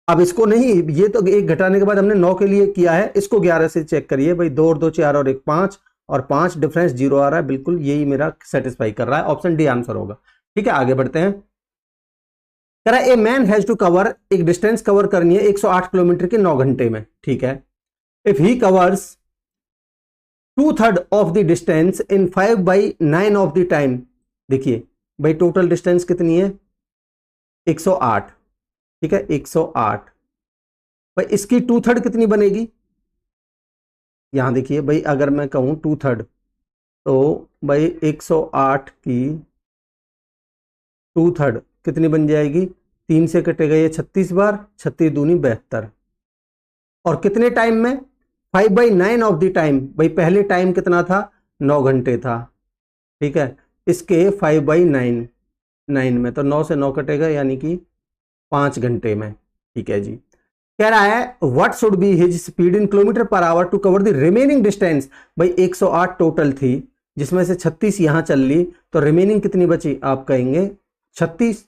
अब इसको नहीं, ये तो 1 घटाने के बाद हमने 9 के लिए किया है, इसको 11 से चेक करिए भाई, 2 और 2 4 और 1 5, और 5 डिफरेंस 0 आ रहा है, बिल्कुल यही मेरा सेटिस्फाई कर रहा है, ऑप्शन डी आंसर होगा, ठीक है। आगे बढ़ते हैं, कह रहा है a man has to cover, एक डिस्टेंस कवर करनी है 108 किलोमीटर के 9 घंटे में, ठीक है। If he covers 2/3 of the distance in 5/9 of the time, देखिए भाई टोटल डिस्टेंस कितनी है 108, ठीक है 108। भाई इसकी 2/3 कितनी बनेगी, यहां देखिए भाई अगर मैं कहूं 2/3 तो भाई 108 की 2/3 कितनी बन जाएगी, 3 से कटेगा ये 36 बार, 36 दूनी 72। और कितने टाइम में, 5/9 ऑफ द टाइम। भाई पहले टाइम कितना था, 9 घंटे था, ठीक है, इसके 5/9 में तो 9 से 9 कटेगा यानी कि 5 घंटे में। ठीक है जी, कह रहा है what should be his speed in kilometre per hour to cover the remaining distance. भाई 108 टोटल थी, जिसमें से 36 यहां चल ली, तो रिमेनिंग कितनी बची, आप कहेंगे 36।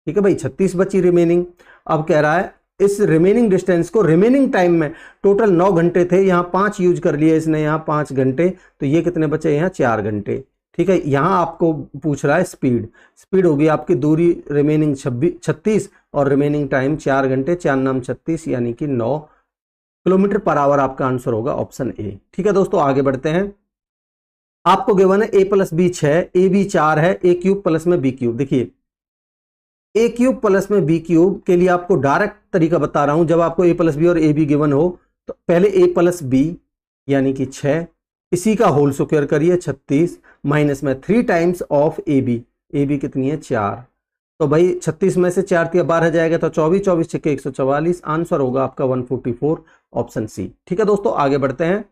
ठीक है भाई 36 बची रिमेनिंग। अब कह रहा है इस रिमेनिंग डिस्टेंस को रिमेनिंग टाइम में, टोटल 9 घंटे थे, यहां 5 यूज कर लिए इसने, यहां 5 घंटे, तो ये कितने बचे, यहां 4 घंटे। ठीक है, यहां आपको पूछ रहा है स्पीड, स्पीड होगी आपकी दूरी रिमेनिंग 36 और रिमेनिंग टाइम 4 घंटे, 4 नाम 36 यानी कि 9 किलोमीटर पर आवर आपका आंसर होगा ऑप्शन ए। ठीक है दोस्तों, आगे बढ़ते हैं। आपको गिवन है a + b 6, ए बी 4 है, a³ प्लस में b³। देखिए a³ प्लस में b³ के लिए आपको डायरेक्ट तरीका बता रहा हूं। जब आपको a + b और a b गिवन हो तो पहले a + b यानी कि 6, इसी का होल स्क्वायर करिए 36, माइनस में 3 टाइम्स ऑफ ए बी कितनी है 4। तो भाई 36 में से 4 × 12 जाएगा तो 24, 24 × 144, आंसर होगा आपका 144 ऑप्शन सी। ठीक है दोस्तों, आगे बढ़ते हैं।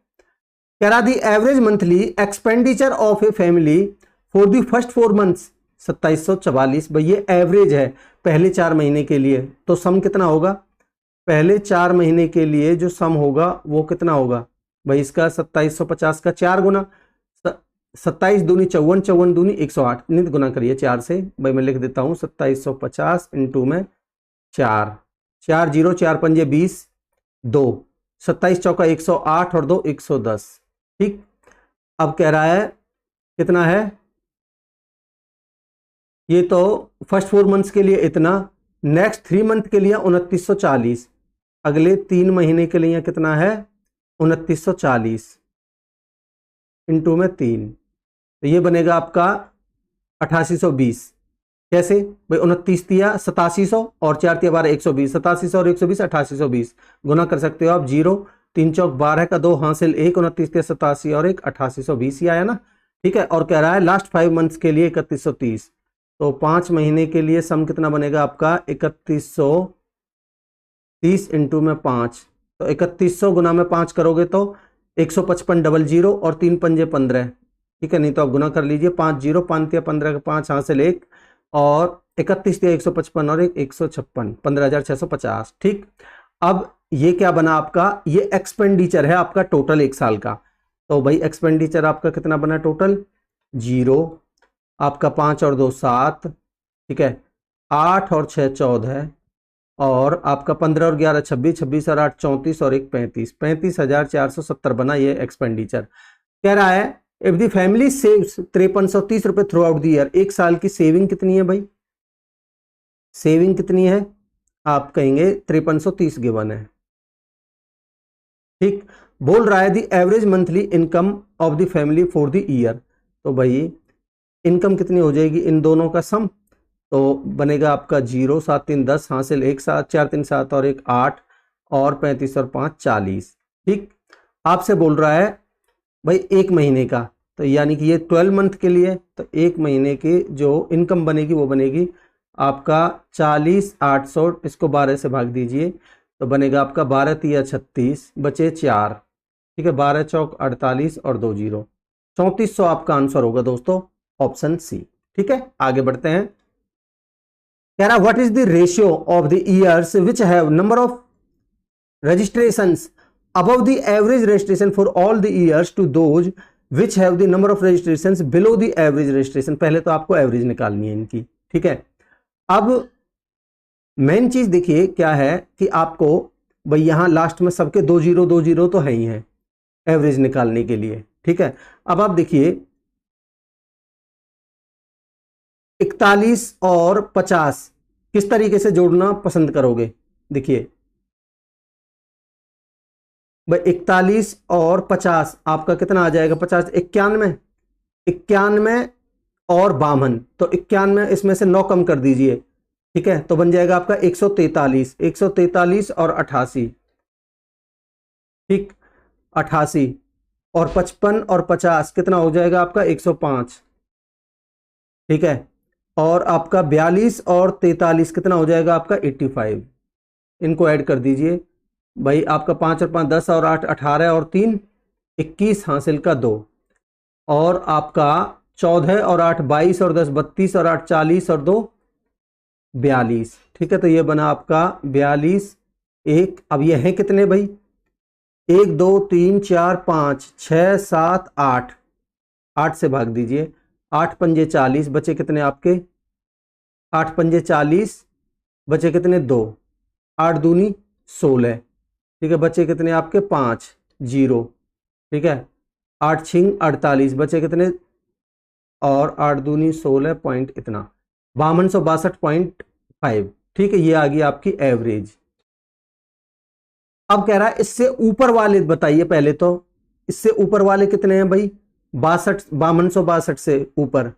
कह रहा the average monthly expenditure of a family for the first 4 months 2744। भाई ये एवरेज है पहले 4 महीने के लिए, तो सम कितना होगा, पहले 4 महीने के लिए जो सम होगा वो कितना होगा भाई, इसका 2750 का 4 गुना, 27 दूनी 54, 54 दूनी 108, नित गुना करिए 4 से। भाई मैं लिख देता हूं 2750 इंटू में 4, 4 0 4 5 20, 2 27 चौका 108 और 2 110। ठीक, अब कह रहा है कितना है, ये तो फर्स्ट 4 मंथ्स के लिए इतना, नेक्स्ट 3 मंथ के लिए 2940, अगले 3 महीने के लिए कितना है 2940 इंटू में 3, तो ये बनेगा आपका 8820। कैसे भाई, 29 दिया 8700 और 4 × 12 120, 8700 और 120 8820, गुना कर सकते हो आप, 0 3 चौक 12 का 2 हासिल 1, 29 दिया 87 और 1 8820 ही आया ना। ठीक है, और कह रहा है लास्ट 5 मंथ्स के लिए 3130, तो 5 महीने के लिए सम कितना बनेगा आपका 3130 इंटू में 5, तो 3100 गुना में 5 करोगे तो 155 और 3 पंजे 15। ठीक है, नहीं तो आप गुना कर लीजिए, 5 0 5 × 15 का 5 हासिल 1 और 31 × 155 और 1 156, 15650। ठीक, अब ये क्या बना आपका, ये एक्सपेंडिचर है आपका टोटल 1 साल का, तो भाई एक्सपेंडिचर आपका कितना बना टोटल 0, आपका 5 और 2 7, ठीक है, 8 और 6 14 और आपका 15 और 11 26, 26 और 8 34 और 1 35, 35,470 बना ये एक्सपेंडिचर। कह रहा है इफ द फैमिली सेव्स 5330 रुपए थ्रू आउट द ईयर, 1 साल की सेविंग कितनी है भाई, सेविंग कितनी है, आप कहेंगे 5330 गिवन है। ठीक, बोल रहा है the average monthly income of the family for the year, तो भाई इनकम कितनी हो जाएगी इन दोनों का सम, तो बनेगा आपका 0 7 3 10 हासिल 1 7 4 3 7 और 1 8 और 35 और 5 40। ठीक, आपसे बोल रहा है भाई 1 महीने का, तो यानी कि ये 12 मंथ के लिए, तो 1 महीने की जो इनकम बनेगी वो बनेगी आपका 40 800, इसको 12 से भाग दीजिए तो बनेगा आपका 12 3 36, बचे 4। ठीक है, 12 चौक 48 और 2 0, 3400 आपका आंसर होगा दोस्तों ऑप्शन सी। ठीक है, आगे बढ़ते हैं। कह रहा what is the ratio of the years which have number of registrations above the average registration for all the years to those which have the number of registrations below the average registration। पहले तो आपको average निकालनी है इनकी। ठीक है, अब main चीज देखिए क्या है कि आपको भाई यहां लास्ट में सबके 2 0 2 0 तो है ही है एवरेज निकालने के लिए। ठीक है, अब आप देखिए 41 और 50 किस तरीके से जोड़ना पसंद करोगे, देखिए भाई 41 और 50 आपका कितना आ जाएगा, 50 91, 91 और 52, तो 91 इसमें से 9 कम कर दीजिए, ठीक है, तो बन जाएगा आपका 143 और 88, ठीक, 88 और 55 और 50 कितना हो जाएगा आपका 105, ठीक है, और आपका 42 और 43 कितना हो जाएगा आपका 85। इनको ऐड कर दीजिए भाई, आपका 5 और 5 10 और 8 18 और 3 21 हासिल का 2, और आपका 14 और 8 22 और 10 32 और 8 40 और 2 42, ठीक है, तो ये बना आपका 42 एक। अब ये है कितने भाई, 1 2 3 4 5 6 7 8, 8 से भाग दीजिए, 8 पंजे 40, बचे कितने आपके 8 पंजे 40, बचे कितने 2, 8 दूनी 16, ठीक है, बचे कितने आपके 5 0, ठीक है, 8 छिंग 48, बचे कितने, और 8 दूनी 16 पॉइंट इतना 5262.5, ठीक है, ये आ गई आपकी एवरेज। अब कह रहा है इससे ऊपर वाले बताइए पहले, तो इससे ऊपर वाले कितने हैं भाई, 5262 से ऊपर,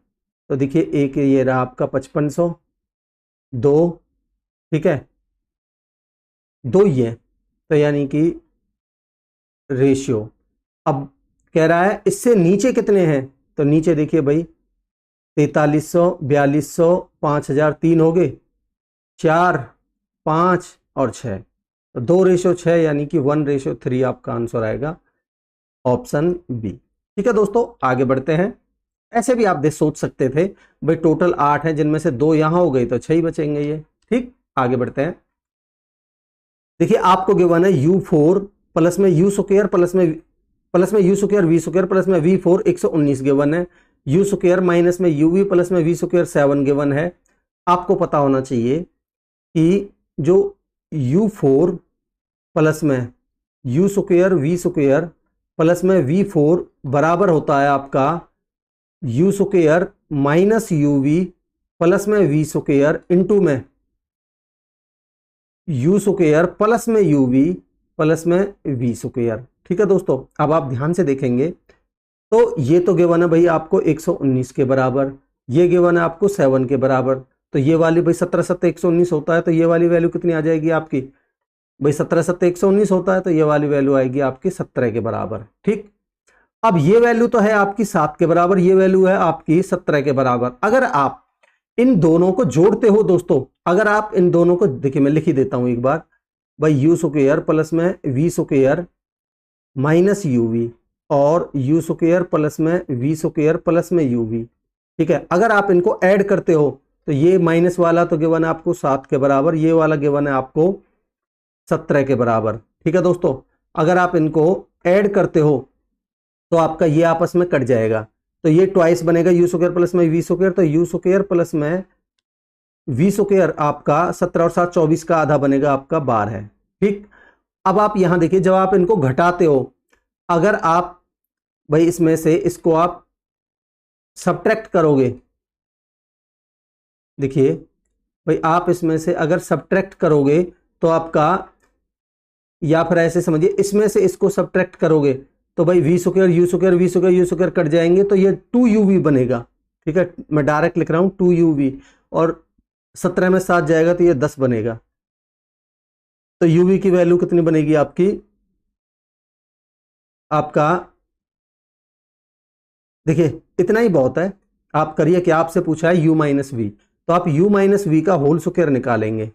तो देखिए एक ये रहा आपका 5500, 2, ठीक है, 2 ये, तो यानी कि रेशियो। अब कह रहा है इससे नीचे कितने हैं, तो नीचे देखिए भाई 4300 4200 5000 3 हो गए, 4 5 और 6, तो 2:6 यानी कि 1:3 आपका आंसर आएगा ऑप्शन बी। ठीक है दोस्तों, आगे बढ़ते हैं। ऐसे भी आप सोच सकते थे भाई टोटल 8 है, जिनमें से 2 यहां हो गई तो 6 ही बचेंगे ये। ठीक, आगे बढ़ते हैं। देखिए आपको गिवन है u4 प्लस में u स्क्वायर प्लस में u square v square plus में v4 119 गिवन है, u स्क्वायर माइनस में uv प्लस में v स्क्वायर 7 गिवन है। आपको पता होना चाहिए कि जो u4 प्लस में u square v square plus में v4 बराबर होता है आपका u square minus uv plus में v स्क्वायर इंटू में u स्क्वायर प्लस में uv प्लस में v स्क्वायर। ठीक है दोस्तों, अब आप ध्यान से देखेंगे तो ये तो गिवन है भाई आपको 119 के बराबर, ये गिवन है आपको 7 के बराबर, तो ये वाली भाई 17 7 119 होता है, तो ये वाली वैल्यू कितनी आ जाएगी आपकी भाई 17 7 119 होता है, तो ये वाली वैल्यू आएगी आपकी 17 के बराबर। ठीक, अब ये वैल्यू तो है आपकी 7 के बराबर, ये वैल्यू है आपकी 17 के बराबर। अगर आप इन दोनों को जोड़ते हो दोस्तों, अगर आप इन दोनों को, देखिए मैं लिख ही देता हूं एक बार भाई, यू स्क्वायर प्लस में वी स्क्वायर माइनस यूवी और यू स्क्वायर प्लस में वी स्क्वायर प्लस में यूवी। ठीक है, अगर आप इनको ऐड करते हो तो ये माइनस वाला तो गिवन है आपको 7 के बराबर, ये वाला गिवन है आपको 17 के बराबर। ठीक है दोस्तों, अगर आप इनको ऐड करते हो तो आपका ये आपस में कट जाएगा, तो ये ट्वाइस बनेगा यू स्क्वायर प्लस में वी स्क्वायर, तो यू स्क्वायर प्लस में वी स्क्वायर आपका 17 और 7 24 का आधा बनेगा आपका 12 है। ठीक, अब आप यहां देखिए जब आप इनको घटाते हो, अगर आप भाई इसमें से इसको आप सब्ट्रैक्ट करोगे, देखिए भाई आप इसमें से अगर सब्ट्रैक्ट करोगे तो आपका, या फिर ऐसे समझिए इसमें से इसको सब्ट्रैक्ट करोगे तो भाई V square U square V square U square cut जाएंगे, तो ये 2uv बनेगा। ठीक है, मैं डायरेक्ट लिख रहा हूं 2uv, और 17 में 7 जाएगा तो ये 10 बनेगा, तो uv की वैल्यू कितनी बनेगी आपकी, आपका देखिए इतना ही बहुत है। आप करिए कि आपसे पूछा है u माइनस वी, तो आप u माइनस वी का होल स्क्वायर निकालेंगे,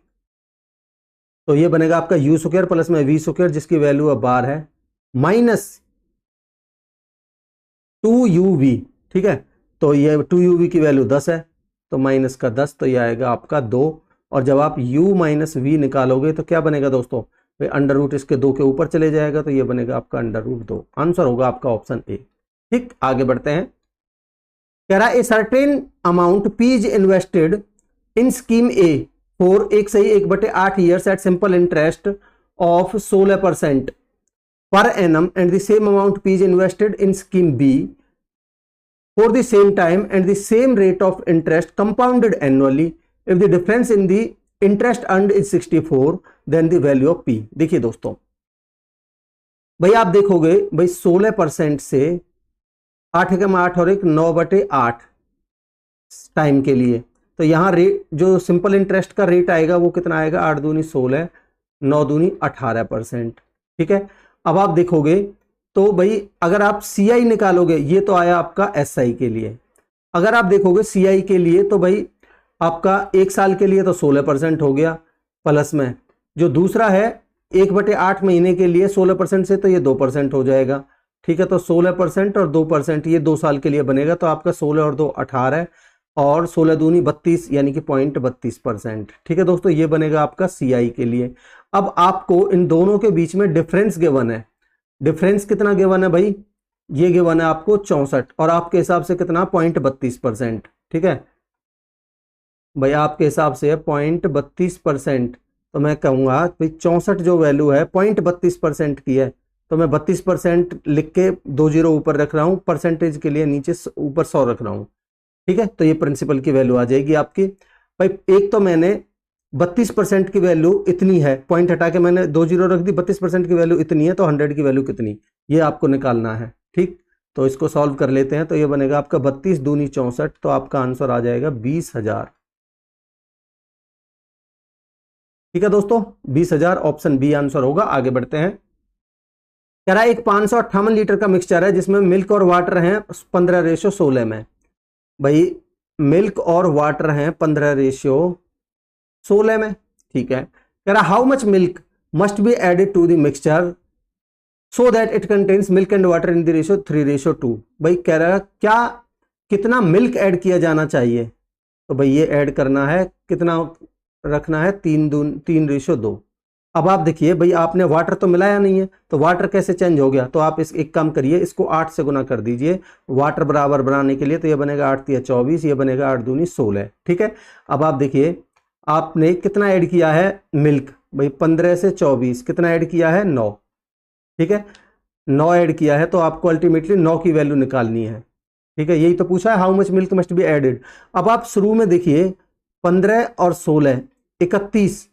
तो ये बनेगा आपका यू स्क्वायर प्लस में वी स्क्वायर जिसकी वैल्यू अब 12 है, माइनस 2uv। ठीक है, तो ये 2uv की वैल्यू 10 है, तो माइनस का 10, तो ये आएगा आपका 2। और जब आप u माइनस वी निकालोगे तो क्या बनेगा दोस्तों, भाई अंडर रूट इसके 2 के ऊपर चले जाएगा, तो ये बनेगा आपका अंडर रूट 2। आंसर होगा आपका ऑप्शन ए। ठीक, आगे बढ़ते हैं। कह रहा है a certain amount P is invested in scheme A for 1/8 years at simple interest of 16% per annum, and the same amount P is invested in scheme B for the same time and the same rate of interest compounded annually. If the difference in the interest earned is 64, then the value of P। देखिए दोस्तों, भाई आप देखोगे भाई 16% से 8 एकम 8 और 1 9/8 time के लिए, तो यहाँ रेट जो सिंपल इंटरेस्ट का रेट आएगा वो कितना आएगा, 8 दूनी 16, 9 दूनी 18%। ठीक है, अब आप देखोगे तो भाई अगर आप CI निकालोगे, ये तो आया आपका SI के लिए, अगर आप देखोगे CI के लिए तो भाई आपका 1 साल के लिए तो 16% हो गया प्लस में, जो दूसरा है 1/8 महीने के लिए 16% से तो ये 2% हो जाएगा। ठीक है, तो 16% और 2% ये 2 साल के लिए बनेगा, तो आपका 16 और 2 18 और 16 दूनी 32 यानी कि 0.32%। ठीक है दोस्तों, ये बनेगा आपका CI के लिए। अब आपको इन दोनों के बीच में डिफरेंस गिवन है, डिफरेंस कितना गिवन है भाई, ये गिवन है आपको 64 और आपके हिसाब से कितना 0.32%। ठीक है भाई, आपके हिसाब से 0.32%, तो मैं कहूंगा भाई 64 जो वैल्यू है 0.32% की है, तो मैं 32% लिख के 2 जीरो ऊपर रख रहा हूं, परसेंटेज के लिए नीचे ऊपर 100 रख रहा हूं। ठीक है, तो ये प्रिंसिपल की वैल्यू आ जाएगी आपकी। भाई एक तो मैंने 32% की वैल्यू इतनी है, पॉइंट हटा के मैंने 2 जीरो रख दी, 32% की वैल्यू इतनी है, तो 100 की वैल्यू कितनी, ये आपको निकालना है। ठीक, तो इसको सॉल्व कर लेते हैं, तो ये बनेगा आपका 32 दूनी 64, तो आपका आंसर आ जाएगा 20,000। ठीक है दोस्तों, 20,000 ऑप्शन बी आंसर होगा। आगे बढ़ते हैं। कह रहा है एक 558 लीटर का मिक्सचर है जिसमें मिल्क और वाटर हैं 15:16 में। भाई मिल्क और वाटर हैं 15:16 में। ठीक है, कह रहा how much milk must be added to the mixture so that it contains milk and water in the ratio 3:2। भाई कह रहा है क्या कितना मिल्क ऐड किया जाना चाहिए, तो भाई ये ऐड करना है, कितना रखना है 3:2। अब आप देखिए भाई आपने वाटर तो मिलाया नहीं है, तो वाटर कैसे चेंज हो गया, तो आप इस एक काम करिए, इसको 8 से गुना कर दीजिए वाटर बराबर बनाने के लिए, तो ये बनेगा 8 × 24, ये बनेगा 8 दूनी 16। ठीक है, अब आप देखिए आपने कितना ऐड किया है मिल्क, भाई 15 से 24 कितना ऐड किया है 9। ठीक है, 9 ऐड किया है, तो आपको अल्टीमेटली 9 की वैल्यू निकालनी है। ठीक है, यही तो पूछा है, how much milk must be added. अब आप शुरू में देखिए 15 और 16 31।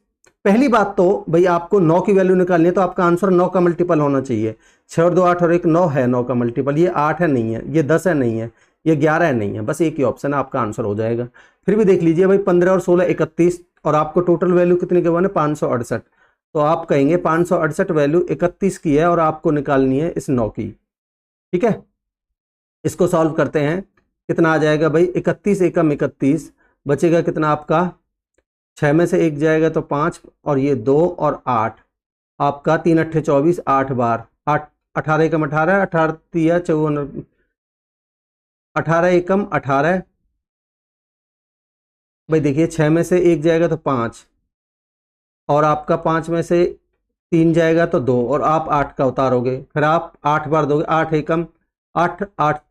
पहली बात तो भाई आपको 9 की वैल्यू निकालनी है, तो आपका आंसर 9 का मल्टीपल होना चाहिए। 6 और 2 8 और 1 9 है 9 का मल्टीपल, ये 8 है नहीं है, ये 10 है नहीं है, ये 11 है नहीं है, बस एक ही ऑप्शन है, आपका आंसर हो जाएगा। फिर भी देख लीजिए भाई 15 और 16 31 और आपको टोटल वैल्यू कितनी के बने 568, तो आप कहेंगे 568 वैल्यू 31 की है और आपको निकालनी है इस 9 की। ठीक है, इसको सॉल्व करते हैं, कितना आ जाएगा भाई 31 एकम 31, बचेगा कितना आपका 6 में से 1 जाएगा तो 5 और ये 2 और 8, आपका 3 अट्ठे 24, 8 बार 8, 18 एकम 18, 18 तिया 54, 18 एकम 18। भाई देखिए 6 में से 1 जाएगा तो 5 और आपका 5 में से 3 जाएगा तो 2 और आप 8 का उतारोगे, फिर आप 8 बार दोगे, 8 एकम 8, 8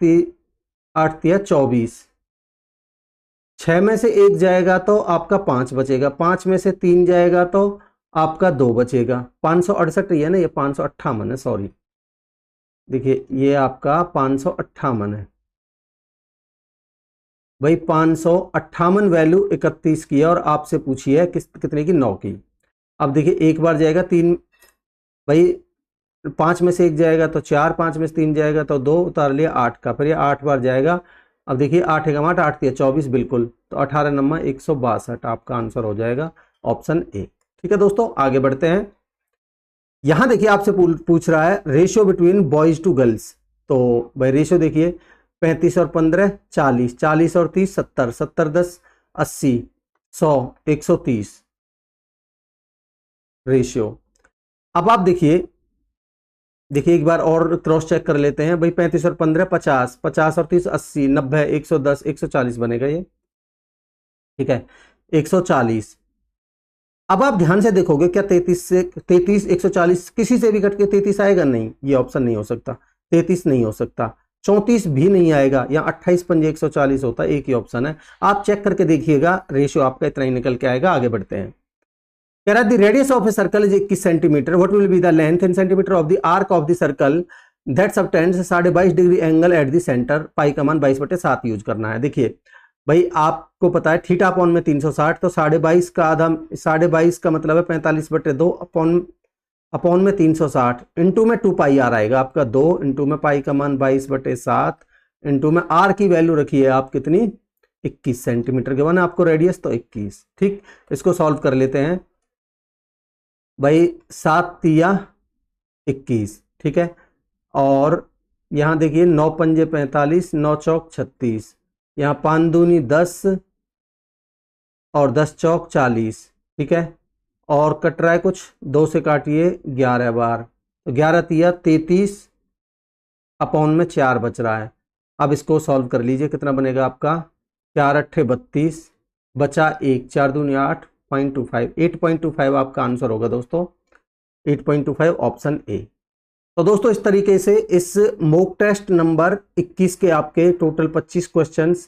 तिया 24। 6 में से 1 जाएगा तो आपका 5 बचेगा, 5 में से 3 जाएगा तो आपका 2 बचेगा। 568 है ना, ये 558 है, सॉरी देखिए ये आपका 558 है भाई, 558 वैल्यू 31 की है और आपसे पूछी है कितने की 9 की। अब देखिए एक बार जाएगा 3, भाई 5 में से 1 जाएगा तो 4, 5 में से 3 जाएगा तो 2, उतार लिया 8 का, फिर ये 8 बार जाएगा। अब देखिए 8 एकम 8, 8 तिया 24 बिल्कुल, तो 18 नंबर 162 आपका आंसर हो जाएगा ऑप्शन ए। ठीक है दोस्तों, आगे बढ़ते हैं। यहां देखिए आपसे पूछ रहा है ratio between boys to girls, तो भाई रेशियो देखिए 35 और 15 40, 40 और 30 70, 70 10 80 100 130 रेशियो। अब आप देखिए एक बार और क्रॉस चेक कर लेते हैं भाई, 35 और 15 50, 50 और 30 80 90 110 140 बनेगा ये। ठीक है, 140। अब आप ध्यान से देखोगे क्या 33 140 किसी से भी कट के 33 आएगा, नहीं, ये ऑप्शन नहीं हो सकता, 33 नहीं हो सकता, 34 भी नहीं आएगा, या 28 पंजे 140 होता है, एक ही ऑप्शन है। आप चेक करके देखिएगा, रेशियो आपका इतना ही निकल के आएगा। आगे बढ़ते हैं। कह रहा है the radius of a circle is 21 centimetre, what will be the length in centimetre of the arc of the circle that subtends 22.5 degree angle at the centre, pi का मान 22/7 यूज करना है। देखिए भाई आपको पता है थीटा अपॉन में 360, तो 22.5 का आधा 22.5 का मतलब है 45/2 अपॉन में 360 इंटू में 2 पाई आर आएगा आपका 2 इंटू में पाई का मान 22/7 इंटू में आर की वैल्यू रखिए आप कितनी 21 सेंटीमीटर गिवन है आपको रेडियस, तो 21। ठीक, इसको सॉल्व कर लेते हैं भाई। 7 तिया 21, ठीक है। और यहाँ देखिए 9 पंजे 45, 9 चौक 36, यहाँ 5 दूनी 10 और 10 चौक 40, ठीक है। और कट रहा है कुछ, 2 से काटिए 11 बार, तो 11 तिया 33 अपॉन में 4 बच रहा है। अब इसको सॉल्व कर लीजिए, कितना बनेगा आपका, 4 अट्ठे 32, बचा 1, 4 दूनी 8.25, 8.25 आपका आंसर होगा दोस्तों, 8.25 ऑप्शन ए। तो दोस्तों इस तरीके से इस मॉक टेस्ट नंबर 21 के आपके टोटल 25 क्वेश्चंस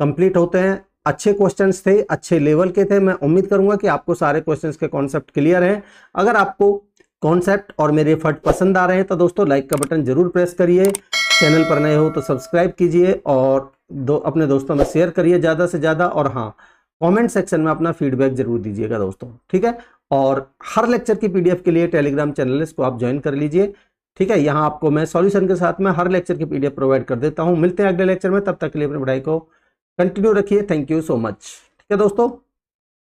कंप्लीट होते हैं। अच्छे क्वेश्चंस थे, अच्छे लेवल के थे। मैं उम्मीद करूंगा कि आपको सारे क्वेश्चंस के कॉन्सेप्ट क्लियर हैं। अगर आपको कॉन्सेप्ट और मेरे एफर्ट पसंद आ रहे हैं तो दोस्तों लाइक का बटन जरूर प्रेस करिए, चैनल पर नए हो तो सब्सक्राइब कीजिए और अपने दोस्तों में शेयर करिए ज़्यादा से ज़्यादा। और हाँ, कमेंट सेक्शन में अपना फीडबैक जरूर दीजिएगा दोस्तों, ठीक है। और हर लेक्चर की पीडीएफ के लिए टेलीग्राम चैनल है, इसको आप ज्वाइन कर लीजिए, ठीक है। यहाँ आपको मैं सॉल्यूशन के साथ में हर लेक्चर की पीडीएफ प्रोवाइड कर देता हूँ। मिलते हैं अगले लेक्चर में, तब तक के लिए अपनी पढ़ाई को कंटिन्यू रखिए। थैंक यू सो मच, ठीक है दोस्तों।